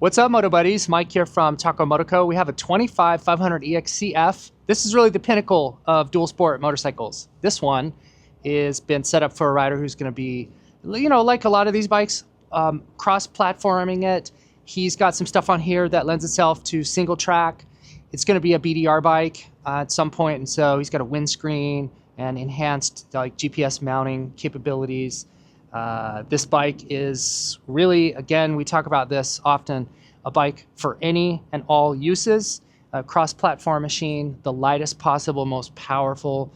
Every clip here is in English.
What's up, Moto Buddies? Mike here from Taco We have a 25 500 Exc-F. This is really the pinnacle of dual sport motorcycles. This one is been set up for a rider who's going to be, like a lot of these bikes, cross-platforming it. He's got some stuff on here that lends itself to single track. It's going to be a BDR bike at some point, and so he's got a windscreen and enhanced GPS mounting capabilities. This bike is really, again, we talk about this often, a bike for any and all uses, a cross-platform machine, the lightest possible, most powerful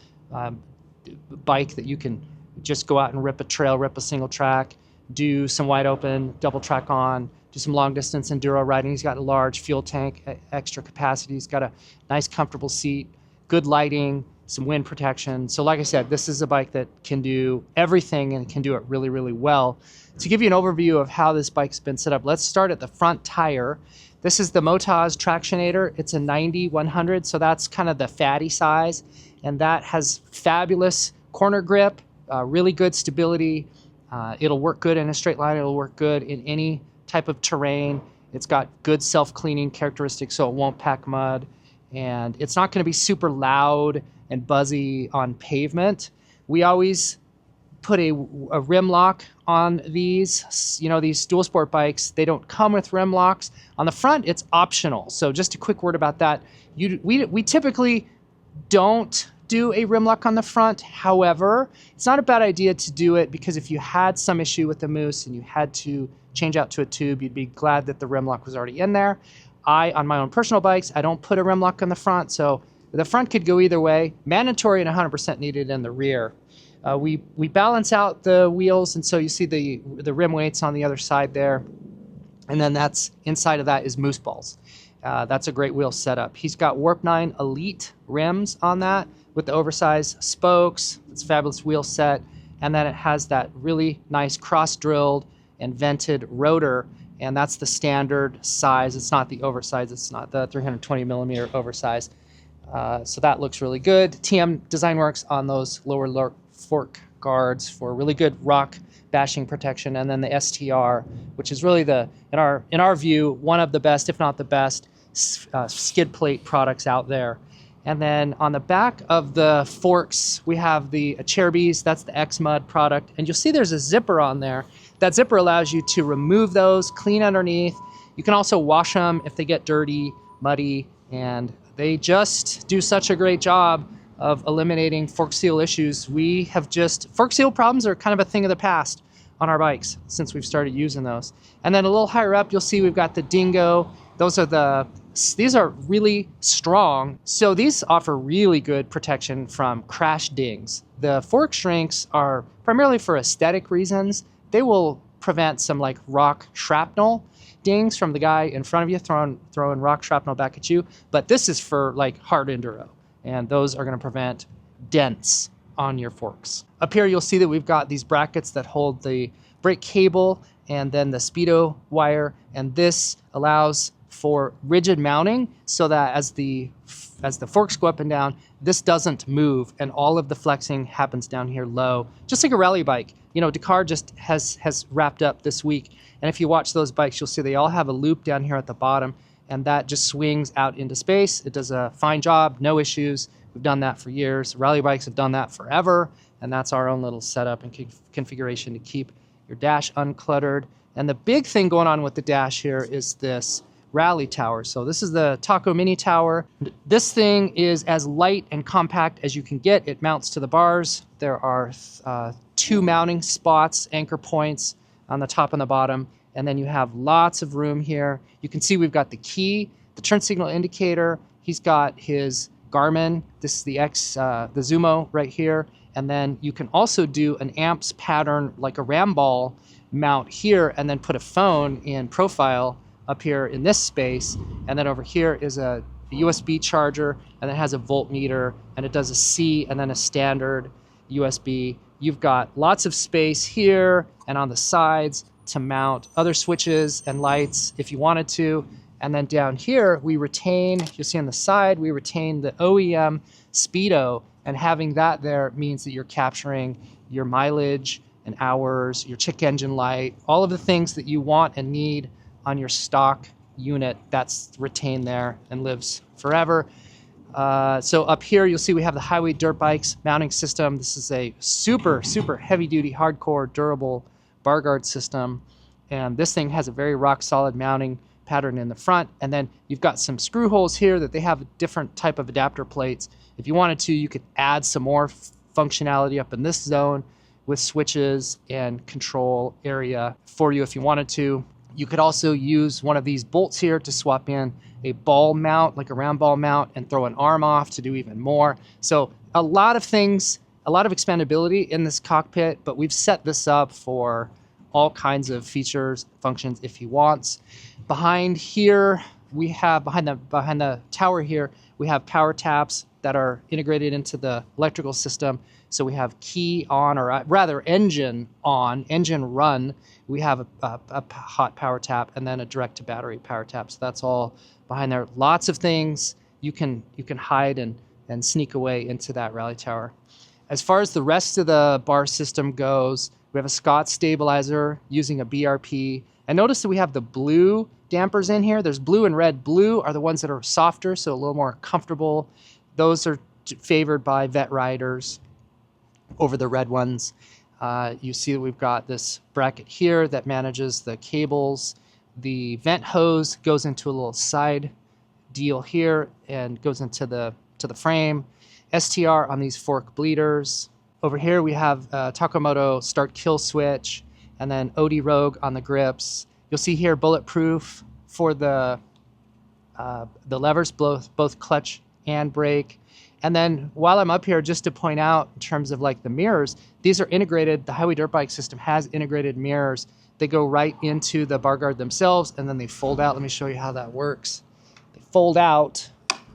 bike that you can just go out and rip a trail, rip a single track, do some wide open, double track on, do some long distance enduro riding. He's got a large fuel tank, extra capacity. He's got a nice comfortable seat, good lighting, some wind protection. So like I said, this is a bike that can do everything and can do it really, really well. To give you an overview of how this bike's been set up, let's start at the front tire. This is the Motaz Tractionator. It's a 90-100, so that's kind of the fatty size. And that has fabulous corner grip, really good stability. It'll work good in a straight line. It'll work good in any type of terrain. It's got good self-cleaning characteristics, so it won't pack mud. And it's not going to be super loud and buzzy on pavement. We always put a rim lock on these. These dual sport bikes, they don't come with rim locks. On the front, it's optional. So just a quick word about that. We typically don't do a rim lock on the front. However, it's not a bad idea to do it, because if you had some issue with the moose and you had to change out to a tube, you'd be glad that the rim lock was already in there. On my own personal bikes, I don't put a rim lock on the front, so the front could go either way. Mandatory and 100% needed in the rear. We balance out the wheels, and so you see the rim weights on the other side there. And then that's inside of that is moose balls. That's a great wheel setup. He's got Warp 9 Elite rims on that with the oversized spokes. It's a fabulous wheel set. And then it has that really nice cross-drilled and vented rotor, and that's the standard size. It's not the oversized. It's not the 320 millimeter oversized. So that looks really good. TM Design Works on those lower fork guards for really good rock bashing protection. And then the STR, which is really in our view, one of the best, if not the best, skid plate products out there. And then on the back of the forks, we have the Cherubies. That's the X-Mud product. And you'll see there's a zipper on there. That zipper allows you to remove those, clean underneath. You can also wash them if they get dirty, muddy, and they just do such a great job of eliminating fork seal issues. Fork seal problems are kind of a thing of the past on our bikes since we've started using those. And then a little higher up, you'll see we've got the Dingo. These are really strong. So these offer really good protection from crash dings. The fork shrinks are primarily for aesthetic reasons. They will prevent some rock shrapnel dings from the guy in front of you throwing rock shrapnel back at you. But this is for hard enduro, and those are going to prevent dents on your forks. Up here, you'll see that we've got these brackets that hold the brake cable and then the speedo wire, and this allows for rigid mounting so that as the forks go up and down, this doesn't move, and all of the flexing happens down here low, just like a rally bike. Dakar just has wrapped up this week, and if you watch those bikes, you'll see they all have a loop down here at the bottom, and that just swings out into space. It does a fine job, no issues. We've done that for years. Rally bikes have done that forever, and that's our own little setup and configuration to keep your dash uncluttered. And the big thing going on with the dash here is this rally tower. So this is the Taco Mini Tower. This thing is as light and compact as you can get. It mounts to the bars. There are 2 mounting spots, anchor points on the top and the bottom, and then you have lots of room here. You can see we've got the key, the turn signal indicator. He's got his Garmin. This is the the Zumo right here. And then you can also do an amps pattern, like a ram ball mount here, and then put a phone in profile up here in this space. And then over here is a USB charger, and it has a voltmeter, and it does a C and then a standard USB. You've got lots of space here and on the sides to mount other switches and lights if you wanted to. And then down here, you'll see on the side, we retain the OEM speedo, and having that there means that you're capturing your mileage and hours, your check engine light, all of the things that you want and need on your stock unit that's retained there and lives forever. So up here, you'll see we have the highway dirt bikes mounting system. This is a super, super heavy duty, hardcore, durable bar guard system. And this thing has a very rock solid mounting pattern in the front. And then you've got some screw holes here that they have a different type of adapter plates. If you wanted to, you could add some more functionality up in this zone with switches and control area for you if you wanted to. You could also use one of these bolts here to swap in a ball mount, like a round ball mount, and throw an arm off to do even more. So a lot of things, a lot of expandability in this cockpit, but we've set this up for all kinds of features, functions if he wants. Behind here, we have, behind the tower here, we have power taps that are integrated into the electrical system. So we have key on, or rather engine on, engine run. We have a hot power tap and then a direct to battery power tap. So that's all behind there. Lots of things you can hide and sneak away into that rally tower. As far as the rest of the bar system goes, we have a Scott stabilizer using a BRP. And notice that we have the blue dampers in here. There's blue and red. Blue are the ones that are softer, so a little more comfortable. Those are favored by vet riders over the red ones. You see that we've got this bracket here that manages the cables. The vent hose goes into a little side deal here and goes into the frame. STR on these fork bleeders. Over here we have Tacomoto start kill switch, and then OD Rogue on the grips. You'll see here bulletproof for the levers, both clutch and brake. And then while I'm up here, just to point out in terms of like the mirrors, these are integrated. The highway dirt bike system has integrated mirrors. They go right into the bar guard themselves, and then they fold out. Let me show you how that works. They fold out,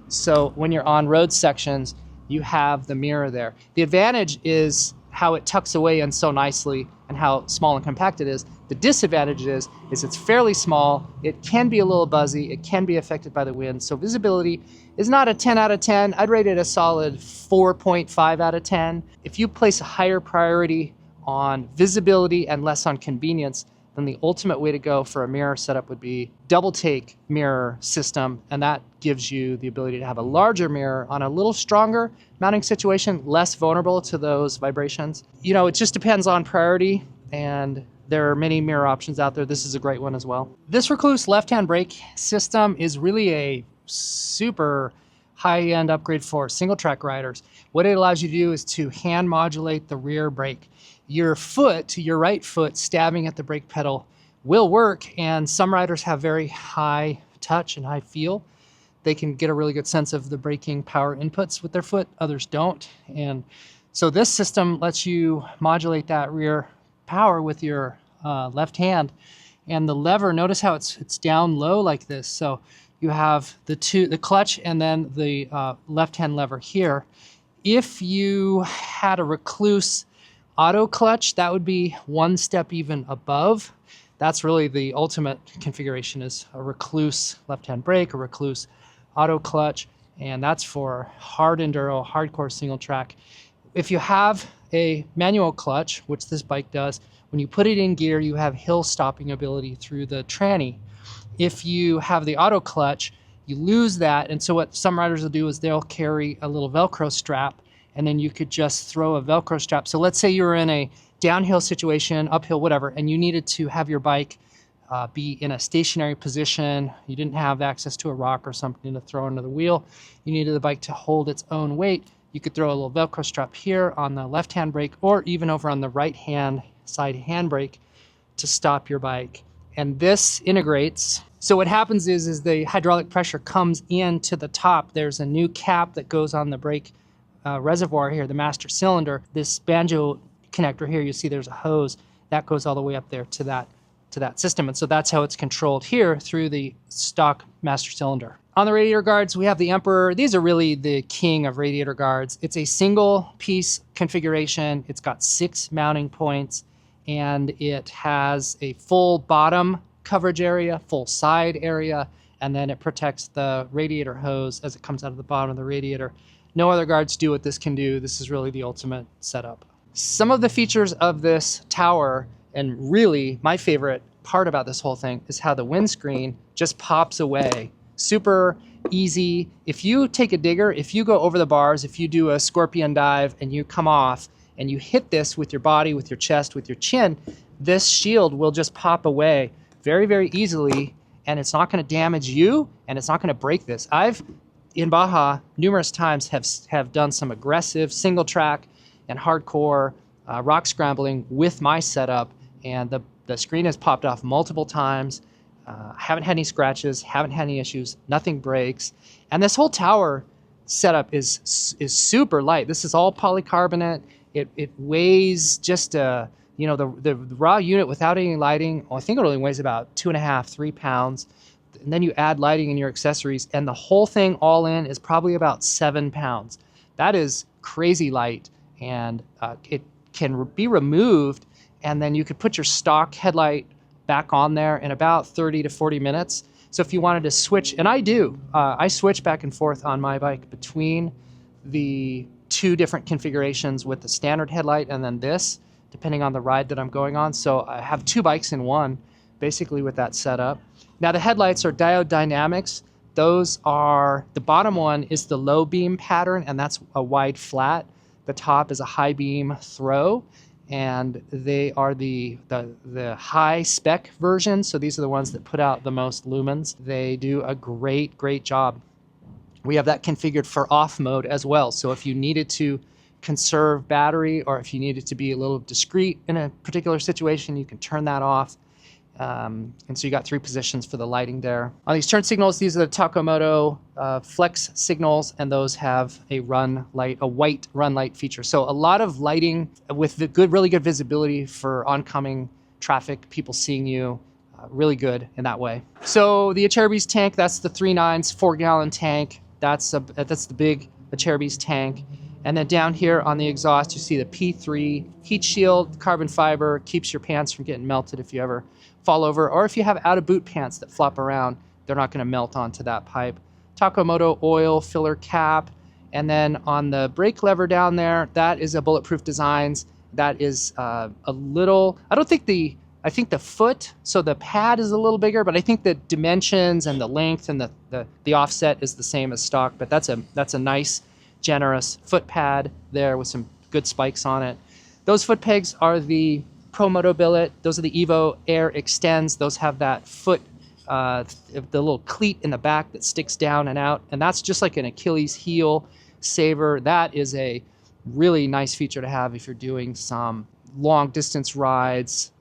so when you're on road sections, you have the mirror there. The advantage is how it tucks away in so nicely and how small and compact it is. The disadvantage is it's fairly small. It can be a little buzzy. It can be affected by the wind. So visibility is not a 10 out of 10. I'd rate it a solid 4.5 out of 10. If you place a higher priority on visibility and less on convenience, then the ultimate way to go for a mirror setup would be double take mirror system. And that gives you the ability to have a larger mirror on a little stronger mounting situation, less vulnerable to those vibrations. You know, it just depends on priority, and there are many mirror options out there. This is a great one as well. This Recluse left-hand brake system is really a super high-end upgrade for single track riders. What it allows you to do is to hand modulate the rear brake. Your foot, your right foot stabbing at the brake pedal will work, and some riders have very high touch and high feel. They can get a really good sense of the braking power inputs with their foot, others don't. And so this system lets you modulate that rear power with your left hand. And the lever, notice how it's down low like this. So you have the clutch and then the left-hand lever here. If you had a Recluse auto clutch, that would be one step even above. That's really the ultimate configuration, is a Recluse left-hand brake, a Recluse auto clutch, and that's for hard enduro, hardcore single track. If you have a manual clutch, which this bike does, when you put it in gear, you have hill stopping ability through the tranny. If you have the auto clutch, you lose that, and so what some riders will do is they'll carry a little Velcro strap, and then you could just throw a Velcro strap. So let's say you were in a downhill situation, uphill, whatever, and you needed to have your bike be in a stationary position. You didn't have access to a rock or something to throw under the wheel. You needed the bike to hold its own weight. You could throw a little Velcro strap here on the left-hand brake, or even over on the right-hand side handbrake to stop your bike. And this integrates. So what happens is the hydraulic pressure comes into the top. There's a new cap that goes on the brake reservoir here, the master cylinder. This banjo connector here, you see there's a hose that goes all the way up there to that system. And so that's how it's controlled here through the stock master cylinder. On the radiator guards, we have the Emperor. These are really the king of radiator guards. It's a single piece configuration. It's got 6 mounting points, and it has a full bottom coverage area, full side area, and then it protects the radiator hose as it comes out of the bottom of the radiator. No other guards do what this can do. This is really the ultimate setup. Some of the features of this tower, and really my favorite part about this whole thing is how the windscreen just pops away. Super easy. If you take a digger, if you go over the bars, if you do a scorpion dive and you come off and you hit this with your body, with your chest, with your chin, this shield will just pop away very, very easily, and it's not going to damage you, and it's not going to break this. I've, in Baja, numerous times have done some aggressive single track and hardcore rock scrambling with my setup, and the screen has popped off multiple times. Haven't had any scratches, haven't had any issues, nothing breaks. And this whole tower setup is super light. This is all polycarbonate. It weighs just the raw unit without any lighting, I think it only weighs about 2.5, 3 pounds. And then you add lighting in your accessories, and the whole thing all in is probably about 7 pounds. That is crazy light, and it can be removed, and then you could put your stock headlight back on there in about 30 to 40 minutes. So if you wanted to switch, and I do, I switch back and forth on my bike between the 2 different configurations with the standard headlight and then this, depending on the ride that I'm going on. So I have 2 bikes in one, basically, with that setup. Now the headlights are diode dynamics. Those are, the bottom one is the low beam pattern, and that's a wide flat. The top is a high beam throw, and they are the high spec version. So these are the ones that put out the most lumens. They do a great job. We have that configured for off mode as well. So if you needed to conserve battery, or if you needed to be a little discreet in a particular situation, you can turn that off. And so you got 3 positions for the lighting there. On these turn signals, these are the tacobout flex signals, and those have a run light, a white run light feature. So a lot of lighting with the really good visibility for oncoming traffic, people seeing you, really good in that way. So the Acerbis tank, that's the 3.9s 4-gallon tank. That's the big Acerbis tank. And then down here on the exhaust, you see the P3 heat shield, carbon fiber, keeps your pants from getting melted if you ever fall over, or if you have out of boot pants that flop around, they're not going to melt onto that pipe. Tacobout oil filler cap, and then on the brake lever down there, that is a Bulletproof Designs. That is a little, I think the foot, so the pad is a little bigger, but I think the dimensions and the length and the offset is the same as stock, but that's a nice, generous foot pad there with some good spikes on it. Those foot pegs are the Pro Moto billet. Those are the Evo Air Extends. Those have that foot, the little cleat in the back that sticks down and out, and that's just like an Achilles heel saver. That is a really nice feature to have if you're doing some long distance rides,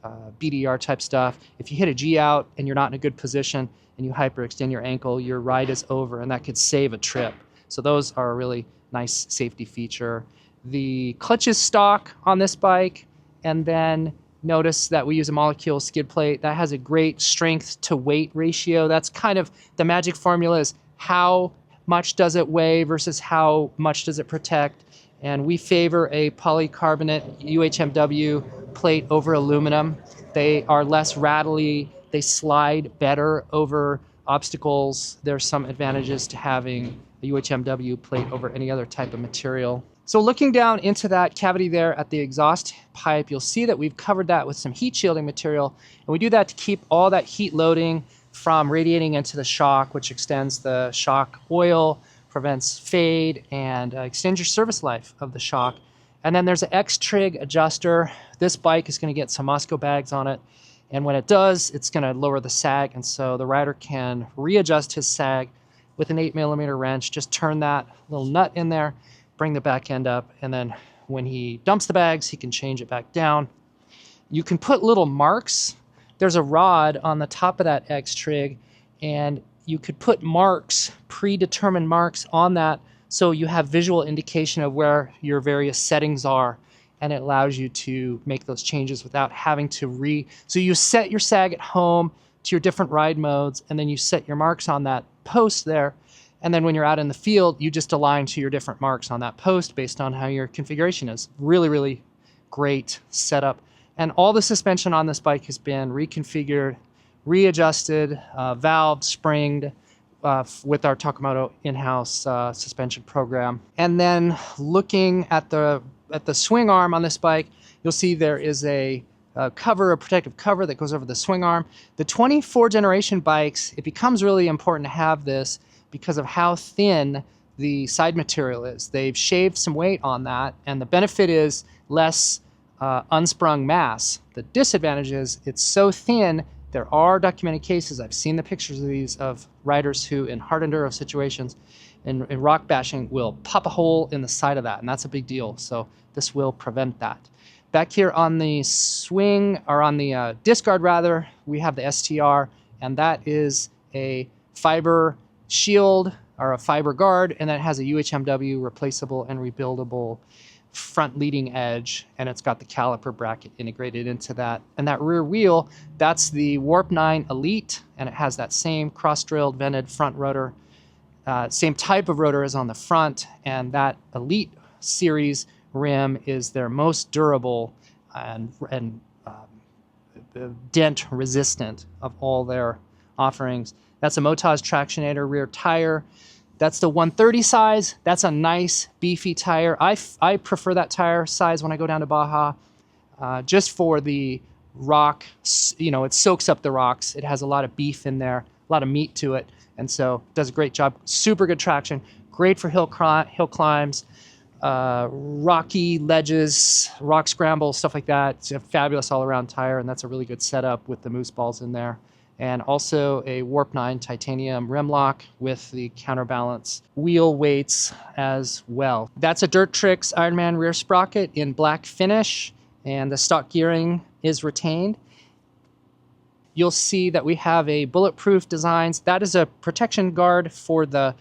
BDR type stuff. If you hit a G out and you're not in a good position and you hyperextend your ankle, your ride is over, and that could save a trip. So those are a really nice safety feature. The clutch is stock on this bike, and then notice that we use a molecule skid plate that has a great strength to weight ratio. That's kind of the magic formula, is how much does it weigh versus how much does it protect. And we favor a polycarbonate UHMW plate over aluminum. They are less rattly, they slide better over obstacles. There's some advantages to having a UHMW plate over any other type of material. So looking down into that cavity there at the exhaust pipe, you'll see that we've covered that with some heat shielding material, and we do that to keep all that heat loading from radiating into the shock, which extends the shock oil, prevents fade, and extends your service life of the shock. And then there's an X-Trig adjuster. This bike is going to get some Moscow bags on it, and when it does, it's going to lower the sag, and so the rider can readjust his sag with an 8mm wrench. Just turn that little nut in there, bring the back end up, and then when he dumps the bags, he can change it back down. You can put little marks. There's a rod on the top of that X-Trig, and you could put marks, predetermined marks on that, so you have visual indication of where your various settings are, and it allows you to make those changes without having to so you set your sag at home to your different ride modes, and then you set your marks on that post there. And then when you're out in the field, you just align to your different marks on that post based on how your configuration is. Really, really great setup. And all the suspension on this bike has been reconfigured, readjusted, valved, springed with our Tacobout in-house suspension program. And then looking at the swing arm on this bike, you'll see there is a cover, a protective cover that goes over the swing arm. The 24 generation bikes, it becomes really important to have this because of how thin the side material is. They've shaved some weight on that, and the benefit is less unsprung mass. The disadvantage is it's so thin. There are documented cases, I've seen the pictures of these, of riders who in hard enduro situations in rock bashing will pop a hole in the side of that, and that's a big deal. So this will prevent that. Back here on the swing, or on the disc guard rather, we have the STR, and that is a fiber shield or a fiber guard, and then it has a UHMW replaceable and rebuildable front leading edge, and it's got the caliper bracket integrated into that. And that rear wheel, that's the Warp 9 Elite, and it has that same cross-drilled vented front rotor, same type of rotor as on the front, and that Elite series rim is their most durable and dent resistant of all their offerings. That's a Motaz Tractionator rear tire. That's the 130 size. That's a nice beefy tire. I prefer that tire size when I go down to Baja, just for the rock. You know, it soaks up the rocks. It has a lot of beef in there, a lot of meat to it, and so it does a great job. Super good traction. Great for hill climbs, rocky ledges, rock scrambles, stuff like that. It's a fabulous all-around tire, and that's a really good setup with the moose balls in there. And also a Warp 9 titanium rim lock with the counterbalance wheel weights as well. That's a Dirt Tricks Ironman rear sprocket in black finish, and the stock gearing is retained. You'll see that we have a bulletproof designs. That is a protection guard for the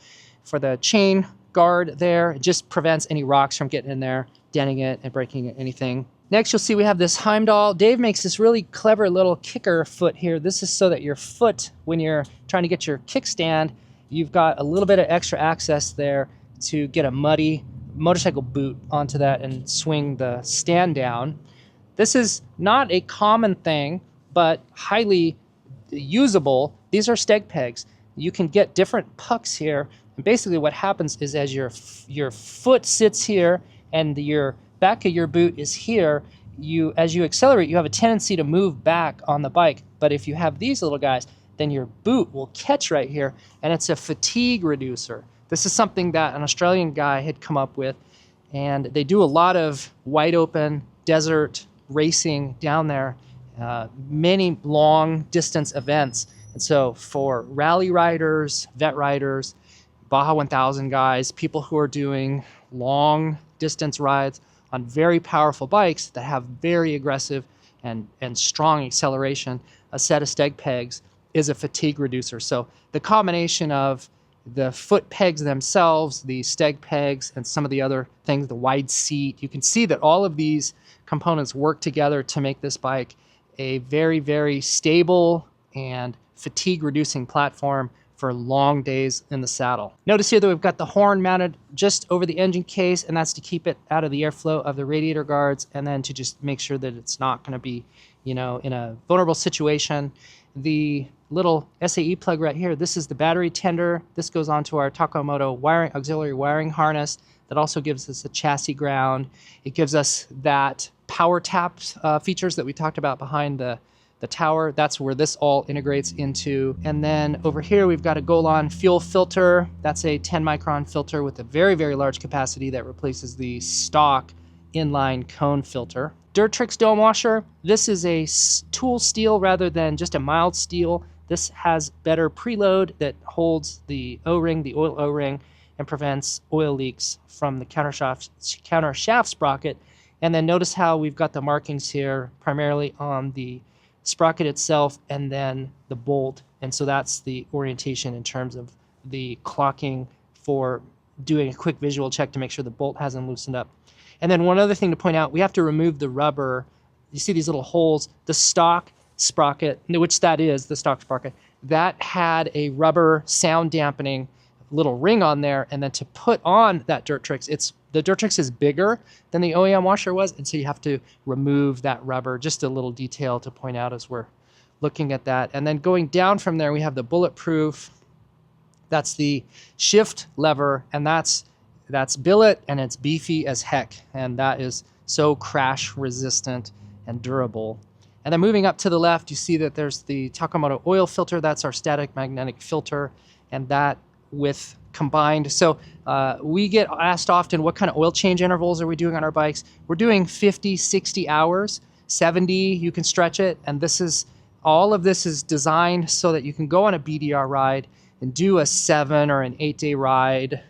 chain guard there. It just prevents any rocks from getting in there, denting it and breaking anything. Next, you'll see we have this Heimdall. Dave makes this really clever little kicker foot here. This is so that your foot, when you're trying to get your kickstand, you've got a little bit of extra access there to get a muddy motorcycle boot onto that and swing the stand down. This is not a common thing, but highly usable. These are steg pegs. You can get different pucks here. And basically what happens is as your foot sits here and your back of your boot is here, as you accelerate, you have a tendency to move back on the bike. But if you have these little guys, then your boot will catch right here, and it's a fatigue reducer. This is something that an Australian guy had come up with, and they do a lot of wide open desert racing down there, many long distance events. And so for rally riders, vet riders, Baja 1000 guys, people who are doing long distance rides on very powerful bikes that have very aggressive and strong acceleration, a set of steg pegs is a fatigue reducer. So the combination of the foot pegs themselves, the steg pegs, and some of the other things, the wide seat, you can see that all of these components work together to make this bike a very, very stable and fatigue reducing platform for long days in the saddle. Notice here that we've got the horn mounted just over the engine case, and that's to keep it out of the airflow of the radiator guards, and then to just make sure that it's not going to be, in a vulnerable situation. The little SAE plug right here, this is the battery tender. This goes onto our Tacomoto auxiliary wiring harness that also gives us a chassis ground. It gives us that power tap features that we talked about behind the tower. That's where this all integrates into. And then over here, we've got a Golan fuel filter. That's a 10 micron filter with a very, very large capacity that replaces the stock inline cone filter. Dirt Tricks dome washer. This is a tool steel rather than just a mild steel. This has better preload that holds the O-ring, the oil O-ring, and prevents oil leaks from the countershaft sprocket. And then notice how we've got the markings here primarily on the sprocket itself and then the bolt, and so that's the orientation in terms of the clocking for doing a quick visual check to make sure the bolt hasn't loosened up. And then one other thing to point out, we have to remove the rubber. You see these little holes. The stock sprocket, which that is the stock sprocket, that had a rubber sound dampening little ring on there, and then to put on that Dirt Tricks, the Dirt Tricks is bigger than the OEM washer was, and so you have to remove that rubber. Just a little detail to point out as we're looking at that. And then going down from there, we have the bulletproof. That's the shift lever, and that's billet, and it's beefy as heck, and that is so crash resistant and durable. And then moving up to the left, you see that there's the Tacobout oil filter. That's our static magnetic filter, and that with combined. So we get asked often, what kind of oil change intervals are we doing on our bikes? We're doing 50, 60 hours, 70, you can stretch it. And all of this is designed so that you can go on a BDR ride and do a 7 or an 8-day ride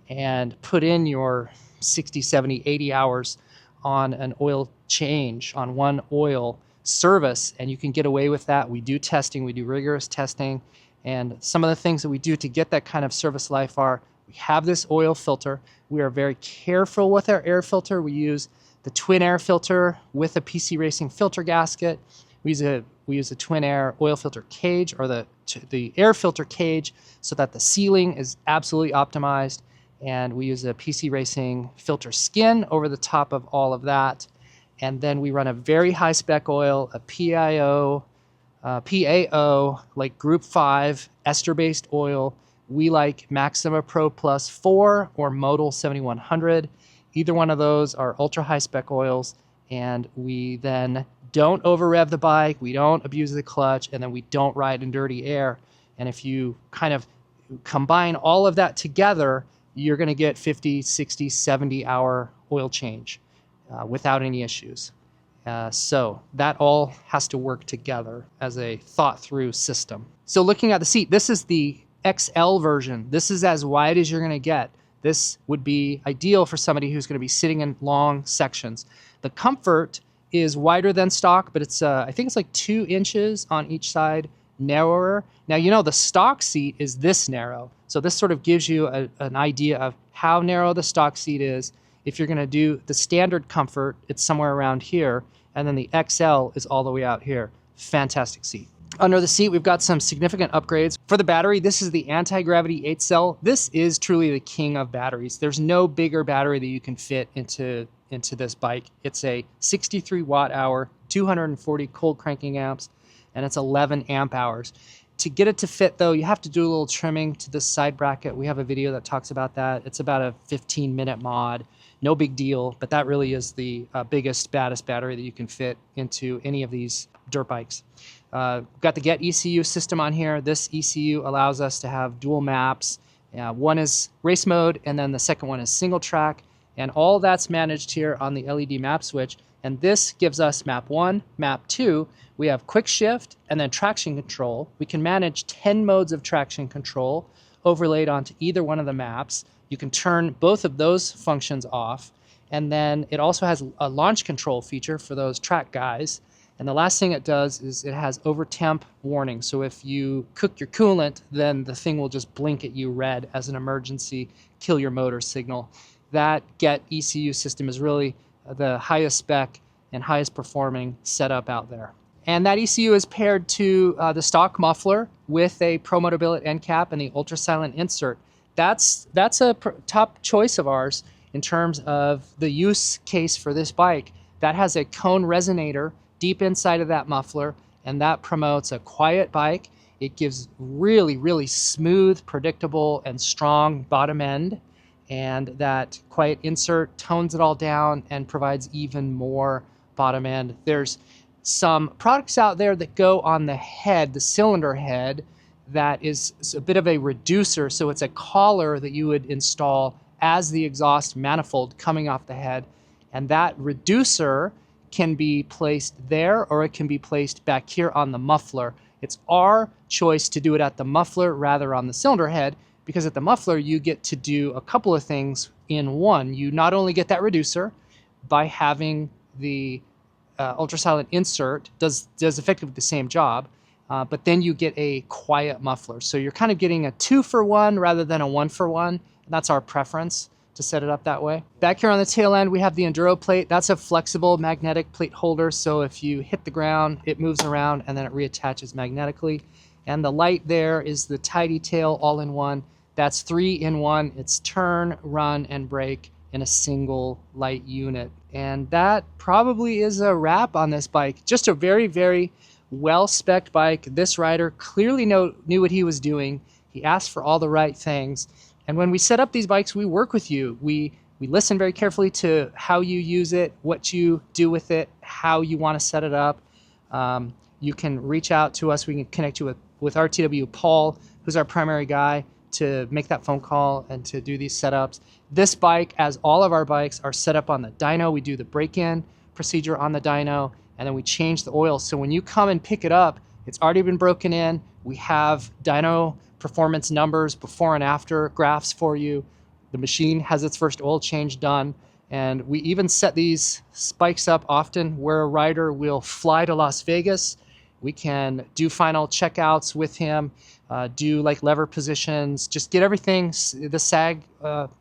and put in your 60, 70, 80 hours on an oil change, on one oil service, and you can get away with that. We do testing, we do rigorous testing, and some of the things that we do to get that kind of service life are, we have this oil filter. We are very careful with our air filter. We use the twin air filter with a PC Racing filter gasket. We use a twin air oil filter cage, or the air filter cage, so that the sealing is absolutely optimized. And we use a PC Racing filter skin over the top of all of that. And then we run a very high spec oil, a PAO, like Group 5 ester-based oil. We like Maxima Pro Plus 4 or Modal 7100. Either one of those are ultra high spec oils. And we then don't over rev the bike, we don't abuse the clutch, and then we don't ride in dirty air. And if you kind of combine all of that together, you're going to get 50, 60, 70 hour oil change without any issues. So that all has to work together as a thought through system. So looking at the seat, this is the XL version. This is as wide as you're going to get. This would be ideal for somebody who's going to be sitting in long sections. The comfort is wider than stock, but it's I think it's like 2 inches on each side narrower. Now, you know, the stock seat is this narrow. So this sort of gives you an idea of how narrow the stock seat is. If you're going to do the standard comfort, it's somewhere around here. And then the XL is all the way out here. Fantastic seat. Under the seat, we've got some significant upgrades. For the battery, this is the anti-gravity 8-cell. This is truly the king of batteries. There's no bigger battery that you can fit into this bike. It's a 63 watt hour, 240 cold cranking amps, and it's 11 amp hours. To get it to fit though, you have to do a little trimming to this side bracket. We have a video that talks about that. It's about a 15-minute mod. No big deal, but that really is the biggest, baddest battery that you can fit into any of these dirt bikes. We've got the Get ECU system on here. This ECU allows us to have dual maps. One is race mode, and then the second one is single track. And all that's managed here on the LED map switch. And this gives us map 1, map 2. We have quick shift and then traction control. We can manage 10 modes of traction control overlaid onto either one of the maps. You can turn both of those functions off. And then it also has a launch control feature for those track guys. And the last thing it does is it has over temp warning. So if you cook your coolant, then the thing will just blink at you red as an emergency kill your motor signal. That Get ECU system is really the highest spec and highest performing setup out there. And that ECU is paired to the stock muffler with a Pro Motor Billet end cap and the ultra silent insert. That's a top choice of ours in terms of the use case for this bike. That has a cone resonator deep inside of that muffler, and that promotes a quiet bike. It gives really, really smooth, predictable, and strong bottom end. And that quiet insert tones it all down and provides even more bottom end. There's some products out there that go on the head, the cylinder head, that is a bit of a reducer. So it's a collar that you would install as the exhaust manifold coming off the head. And that reducer can be placed there, or it can be placed back here on the muffler. It's our choice to do it at the muffler rather on the cylinder head, because at the muffler you get to do a couple of things in one. You not only get that reducer by having the ultrasilent insert does effectively the same job, but then you get a quiet muffler. So you're kind of getting a 2-for-1 rather than a 1-for-1. That's our preference to set it up that way. Back here on the tail end, we have the Enduro plate. That's a flexible magnetic plate holder. So if you hit the ground, it moves around and then it reattaches magnetically. And the light there is the Tidy Tail all-in-one. That's 3-in-1. It's turn, run, and brake in a single light unit. And that probably is a wrap on this bike. Just a very, very well-spec'd bike. This rider clearly knew what he was doing. He asked for all the right things. And when we set up these bikes, we work with you. We listen very carefully to how you use it, what you do with it, how you want to set it up. You can reach out to us. We can connect you with RTW Paul, who's our primary guy, to make that phone call and to do these setups. This bike, as all of our bikes, are set up on the dyno. We do the break-in procedure on the dyno, and then we change the oil. So when you come and pick it up, it's already been broken in. We have dyno performance numbers, before and after graphs for you. The machine has its first oil change done. And we even set these spikes up often where a rider will fly to Las Vegas. We can do final checkouts with him, do like lever positions, just get everything, the sag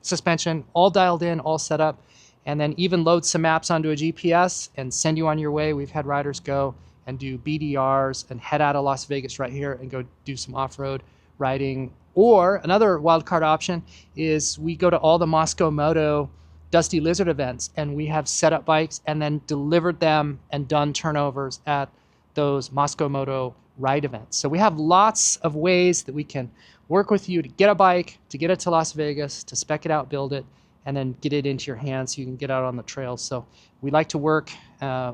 suspension, all dialed in, all set up, and then even load some maps onto a GPS and send you on your way. We've had riders go and do BDRs and head out of Las Vegas right here and go do some off-road riding. Or another wildcard option is we go to all the Moscow Moto Dusty Lizard events, and we have set up bikes and then delivered them and done turnovers at those Moscow Moto ride events. So we have lots of ways that we can work with you to get a bike, to get it to Las Vegas, to spec it out, build it, and then get it into your hands so you can get out on the trails. So we like to work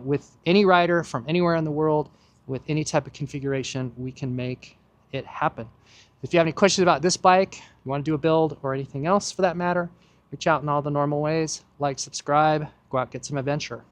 with any rider from anywhere in the world with any type of configuration. We can make it happen. If you have any questions about this bike, you want to do a build or anything else for that matter, reach out in all the normal ways. Like, subscribe, go out, get some adventure.